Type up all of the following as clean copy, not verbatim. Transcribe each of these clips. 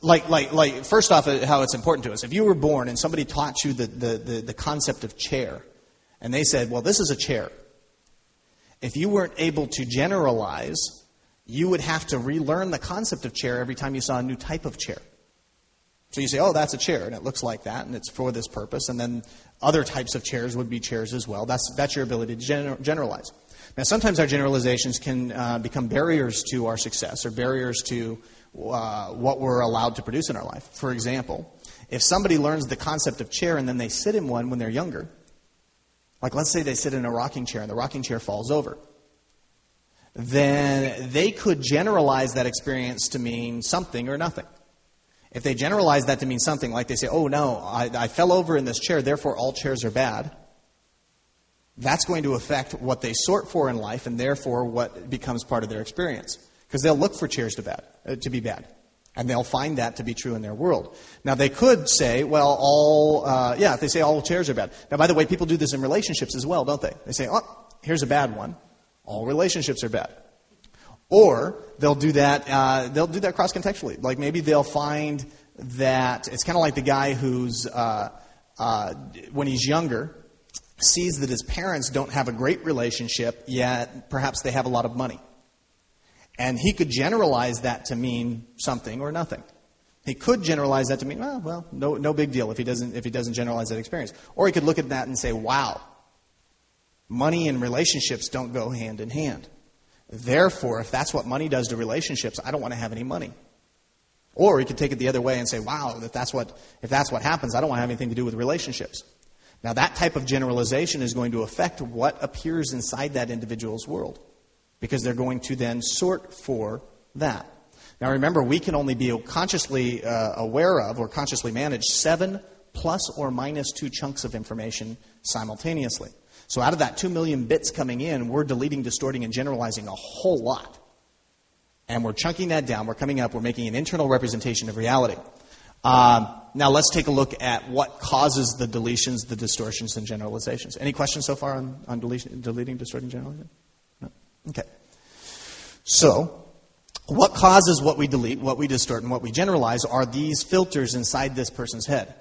Like, first off, how it's important to us. If you were born and somebody taught you the concept of chair, and they said, well, this is a chair. If you weren't able to generalize, you would have to relearn the concept of chair every time you saw a new type of chair. So you say, oh, that's a chair, and it looks like that, and it's for this purpose. And then other types of chairs would be chairs as well. That's your ability to generalize. Now, sometimes our generalizations can become barriers to our success or barriers to what we're allowed to produce in our life. For example, if somebody learns the concept of chair and then they sit in one when they're younger, like let's say they sit in a rocking chair and the rocking chair falls over, then they could generalize that experience to mean something or nothing. If they generalize that to mean something, like they say, oh no, I fell over in this chair, therefore all chairs are bad, that's going to affect what they sort for in life and therefore what becomes part of their experience. Because they'll look for chairs to be bad. And they'll find that to be true in their world. Now, they could say, well, if they say all chairs are bad. Now, by the way, people do this in relationships as well, don't they? They say, oh, here's a bad one. All relationships are bad. Or they'll do that cross-contextually. Like maybe they'll find that it's kind of like the guy who's, when he's younger, sees that his parents don't have a great relationship, yet perhaps they have a lot of money. And he could generalize that to mean something or nothing. He could generalize that to mean, well, no big deal if he doesn't generalize that experience. Or he could look at that and say, wow, money and relationships don't go hand in hand. Therefore, if that's what money does to relationships, I don't want to have any money. Or he could take it the other way and say, wow, if that's what happens, I don't want to have anything to do with relationships. Now, that type of generalization is going to affect what appears inside that individual's world, because they're going to then sort for that. Now, remember, we can only be consciously aware of or consciously manage 7 plus or minus 2 chunks of information simultaneously. So out of that 2 million bits coming in, we're deleting, distorting, and generalizing a whole lot. And we're chunking that down. We're coming up. We're making an internal representation of reality. Now, let's take a look at what causes the deletions, the distortions, and generalizations. Any questions so far on deleting, distorting, generalizing? No? Okay. So, what causes what we delete, what we distort, and what we generalize are these filters inside this person's head.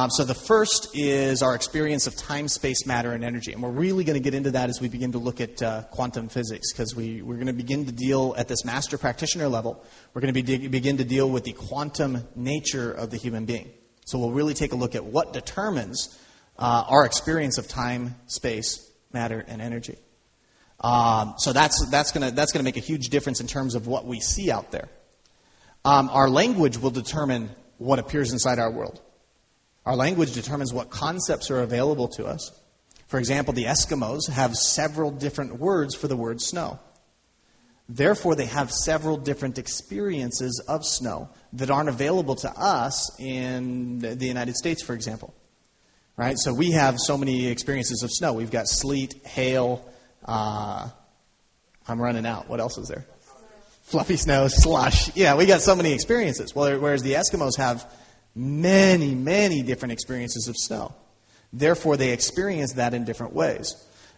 So the first is our experience of time, space, matter, and energy. And we're really going to get into that as we begin to look at quantum physics, because we're going to begin to deal at this master practitioner level. We're going to begin to deal with the quantum nature of the human being. So we'll really take a look at what determines our experience of time, space, matter, and energy. So that's going to make a huge difference in terms of what we see out there. Our language will determine what appears inside our world. Our language determines what concepts are available to us. For example, the Eskimos have several different words for the word snow. Therefore, they have several different experiences of snow that aren't available to us in the United States, for example. Right? So we have so many experiences of snow. We've got sleet, hail. I'm running out. What else is there? Fluffy snow, slush. Yeah, we got so many experiences. Whereas the Eskimos have many, many different experiences of snow. Therefore, they experience that in different ways.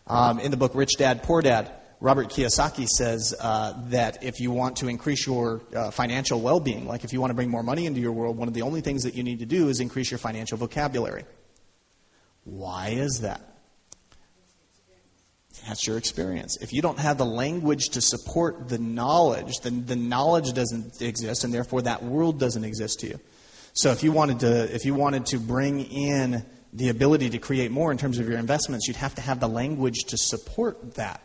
In the book Rich Dad, Poor Dad, Robert Kiyosaki says that if you want to increase your financial well-being, like if you want to bring more money into your world, one of the only things that you need to do is increase your financial vocabulary. Why is that? That's your experience. If you don't have the language to support the knowledge, then the knowledge doesn't exist, and therefore that world doesn't exist to you. So if you wanted to bring in the ability to create more in terms of your investments, you'd have to have the language to support that.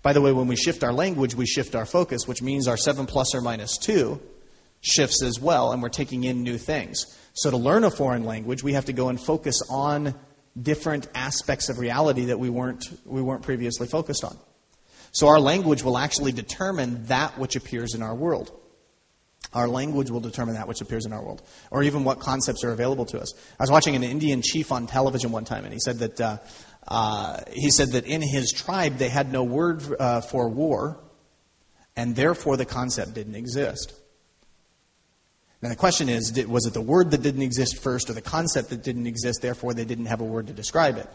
By the way, when we shift our language, we shift our focus, which means our 7 plus or minus 2 shifts as well, and we're taking in new things. So to learn a foreign language, we have to go and focus on different aspects of reality that we weren't previously focused on. So our language will actually determine that which appears in our world. Our language will determine that which appears in our world, or even what concepts are available to us. I was watching an Indian chief on television one time, and he said that in his tribe they had no word for war, and therefore the concept didn't exist. Now the question is, was it the word that didn't exist first, or the concept that didn't exist, therefore they didn't have a word to describe it?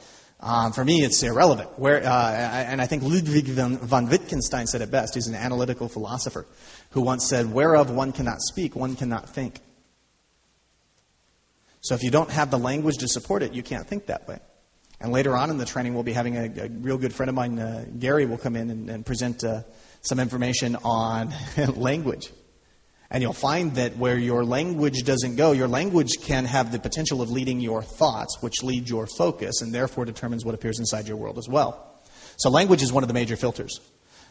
For me, it's irrelevant. And I think Ludwig von Wittgenstein said it best. He's an analytical philosopher who once said, "Whereof one cannot speak, one cannot think." So if you don't have the language to support it, you can't think that way. And later on in the training, we'll be having a real good friend of mine, Gary, will come in and present some information on language. And you'll find that where your language doesn't go, your language can have the potential of leading your thoughts, which lead your focus, and therefore determines what appears inside your world as well. So language is one of the major filters.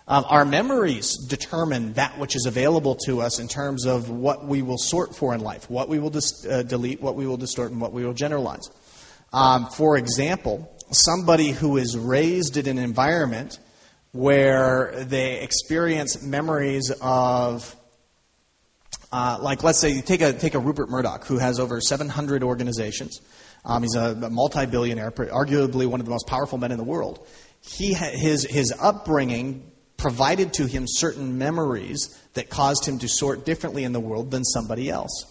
Our memories determine that which is available to us in terms of what we will sort for in life, what we will delete, what we will distort, and what we will generalize. For example, somebody who is raised in an environment where they experience memories of, like let's say you take a Rupert Murdoch who has over 700 organizations. He's a multi-billionaire, arguably one of the most powerful men in the world. His upbringing provided to him certain memories that caused him to sort differently in the world than somebody else.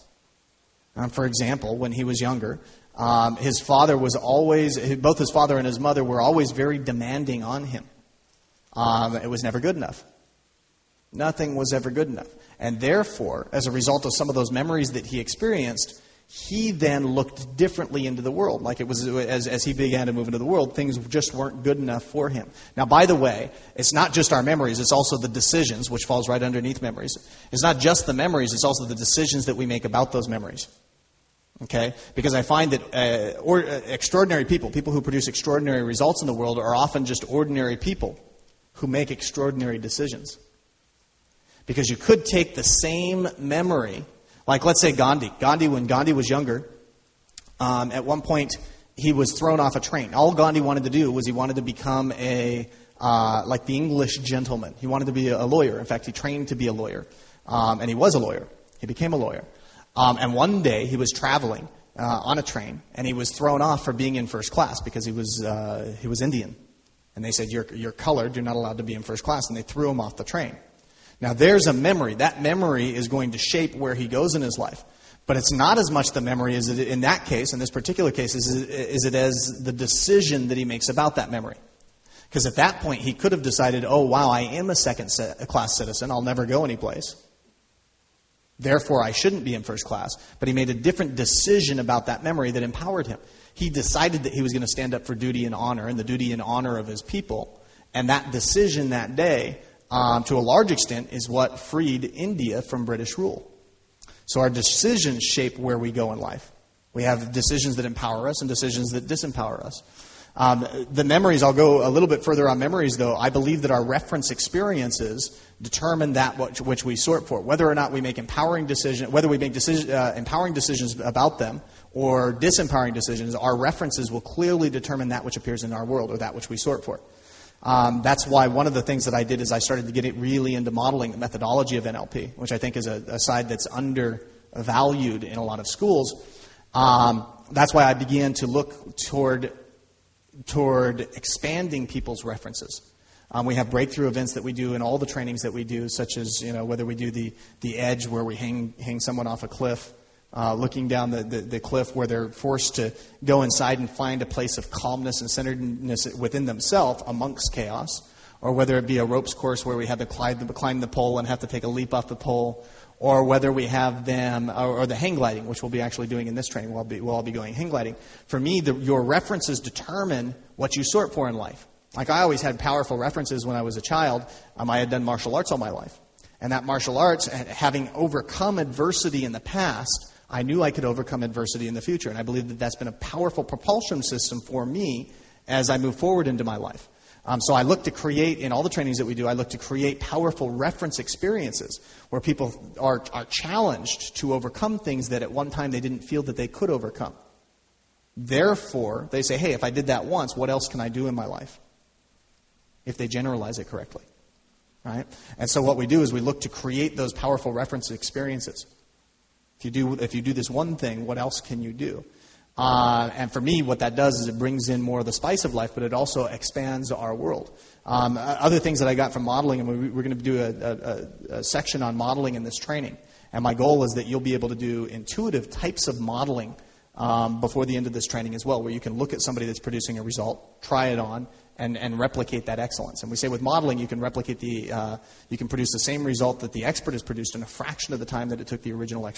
For example, when he was younger, both his father and his mother were always very demanding on him. It was never good enough. Nothing was ever good enough. And therefore, as a result of some of those memories that he experienced, he then looked differently into the world. Like it was, as he began to move into the world, things just weren't good enough for him. Now, by the way, it's not just our memories, it's also the decisions, which falls right underneath memories. It's not just the memories, it's also the decisions that we make about those memories. Okay? Because I find that extraordinary people who produce extraordinary results in the world, are often just ordinary people who make extraordinary decisions. Because you could take the same memory, like let's say Gandhi. When Gandhi was younger, at one point he was thrown off a train. All Gandhi wanted to do was he wanted to become like the English gentleman. He wanted to be a lawyer. In fact, he trained to be a lawyer. And he was a lawyer. He became a lawyer. And one day he was traveling on a train, and he was thrown off for being in first class because he was Indian. And they said, you're colored, you're not allowed to be in first class, and they threw him off the train. Now, there's a memory. That memory is going to shape where he goes in his life. But it's not as much the memory as it, in that case, in this particular case, is it as the decision that he makes about that memory. Because at that point, he could have decided, oh, wow, I am a second-class citizen. I'll never go anyplace. Therefore, I shouldn't be in first class. But he made a different decision about that memory that empowered him. He decided that he was going to stand up for duty and honor, and the duty and honor of his people. And that decision that day, to a large extent, is what freed India from British rule. So our decisions shape where we go in life. We have decisions that empower us and decisions that disempower us. The memories, I'll go a little bit further on memories, though. I believe that our reference experiences determine that which we sort for. Whether or not we make empowering decisions about them or disempowering decisions, our references will clearly determine that which appears in our world or that which we sort for. That's why one of the things that I did is I started to get it really into modeling the methodology of NLP, which I think is a side that's undervalued in a lot of schools. That's why I began to look toward expanding people's references. We have breakthrough events that we do in all the trainings that we do, such as whether we do the edge where we hang someone off a cliff, looking down the cliff where they're forced to go inside and find a place of calmness and centeredness within themselves amongst chaos, or whether it be a ropes course where we have to climb the pole and have to take a leap off the pole, or whether we have them, or the hang gliding, which we'll be actually doing in this training. We'll all be going hang gliding. For me, your references determine what you sort for in life. Like I always had powerful references when I was a child. I had done martial arts all my life. And that martial arts, having overcome adversity in the past, I knew I could overcome adversity in the future. And I believe that that's been a powerful propulsion system for me as I move forward into my life. So I look to create, in all the trainings that we do, I look to create powerful reference experiences where people are challenged to overcome things that at one time they didn't feel that they could overcome. Therefore, they say, hey, if I did that once, what else can I do in my life? If they generalize it correctly. Right? And so what we do is we look to create those powerful reference experiences. If you do this one thing, what else can you do? And for me, what that does is it brings in more of the spice of life, but it also expands our world. Other things that I got from modeling, and we're going to do a section on modeling in this training. And my goal is that you'll be able to do intuitive types of modeling before the end of this training as well, where you can look at somebody that's producing a result, try it on, and replicate that excellence. And we say with modeling, you can replicate you can produce the same result that the expert has produced in a fraction of the time that it took the original expert